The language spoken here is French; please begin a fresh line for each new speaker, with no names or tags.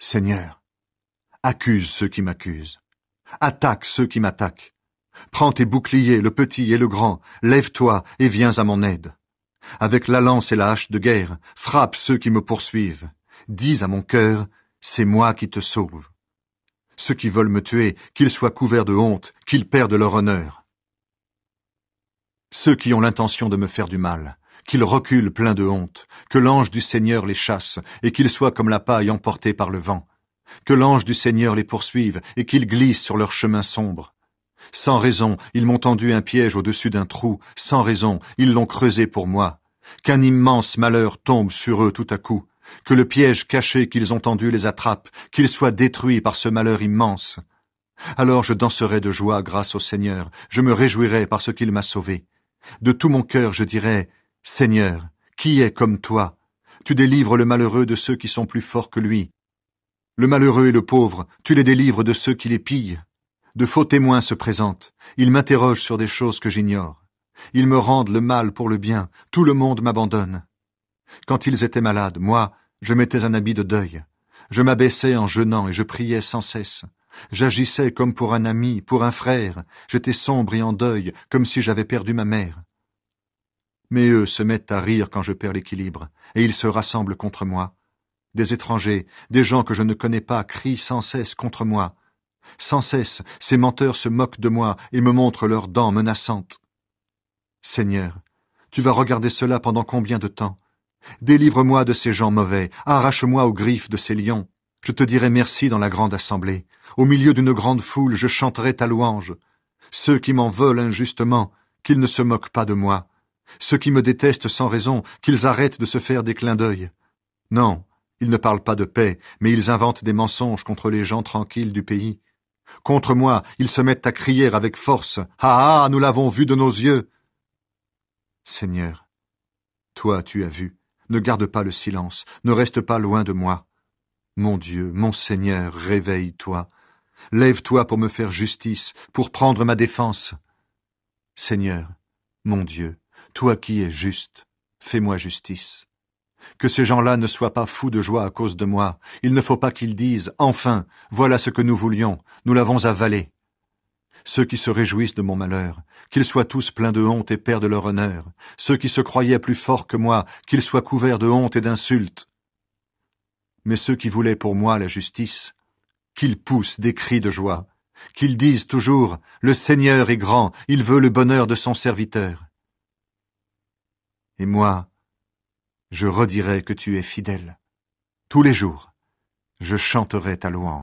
Seigneur, accuse ceux qui m'accusent. Attaque ceux qui m'attaquent. Prends tes boucliers, le petit et le grand, lève-toi et viens à mon aide. Avec la lance et la hache de guerre, frappe ceux qui me poursuivent. Dis à mon cœur, c'est moi qui te sauve. Ceux qui veulent me tuer, qu'ils soient couverts de honte, qu'ils perdent leur honneur. Ceux qui ont l'intention de me faire du mal, qu'ils reculent pleins de honte, que l'ange du Seigneur les chasse, et qu'ils soient comme la paille emportée par le vent. Que l'ange du Seigneur les poursuive, et qu'ils glissent sur leur chemin sombre. Sans raison, ils m'ont tendu un piège au-dessus d'un trou, sans raison, ils l'ont creusé pour moi. Qu'un immense malheur tombe sur eux tout à coup, que le piège caché qu'ils ont tendu les attrape, qu'ils soient détruits par ce malheur immense. Alors je danserai de joie grâce au Seigneur, je me réjouirai parce qu'il m'a sauvé. De tout mon cœur je dirai, Seigneur, qui est comme toi? Tu délivres le malheureux de ceux qui sont plus forts que lui. Le malheureux et le pauvre, tu les délivres de ceux qui les pillent. De faux témoins se présentent, ils m'interrogent sur des choses que j'ignore. Ils me rendent le mal pour le bien, tout le monde m'abandonne. Quand ils étaient malades, moi, je mettais un habit de deuil. Je m'abaissais en jeûnant et je priais sans cesse. J'agissais comme pour un ami, pour un frère. J'étais sombre et en deuil, comme si j'avais perdu ma mère. Mais eux se mettent à rire quand je perds l'équilibre, et ils se rassemblent contre moi. Des étrangers, des gens que je ne connais pas, crient sans cesse contre moi. Sans cesse, ces menteurs se moquent de moi et me montrent leurs dents menaçantes. Seigneur, tu vas regarder cela pendant combien de temps? Délivre-moi de ces gens mauvais, arrache-moi aux griffes de ces lions. Je te dirai merci dans la grande assemblée. Au milieu d'une grande foule, je chanterai ta louange. Ceux qui m'en veulent injustement, qu'ils ne se moquent pas de moi. Ceux qui me détestent sans raison, qu'ils arrêtent de se faire des clins d'œil. Non, ils ne parlent pas de paix, mais ils inventent des mensonges contre les gens tranquilles du pays. Contre moi, ils se mettent à crier avec force. Ah, ah, nous l'avons vu de nos yeux. Seigneur, toi tu as vu. Ne garde pas le silence, ne reste pas loin de moi. Mon Dieu, mon Seigneur, réveille-toi. Lève-toi pour me faire justice, pour prendre ma défense. Seigneur, mon Dieu, toi qui es juste, fais-moi justice. Que ces gens-là ne soient pas fous de joie à cause de moi. Il ne faut pas qu'ils disent « Enfin, voilà ce que nous voulions, nous l'avons avalé ». Ceux qui se réjouissent de mon malheur, qu'ils soient tous pleins de honte et perdent leur honneur. Ceux qui se croyaient plus forts que moi, qu'ils soient couverts de honte et d'insultes. Mais ceux qui voulaient pour moi la justice, qu'ils poussent des cris de joie, qu'ils disent toujours « Le Seigneur est grand, il veut le bonheur de son serviteur ». Et moi, je redirai que tu es fidèle. Tous les jours, je chanterai ta louange.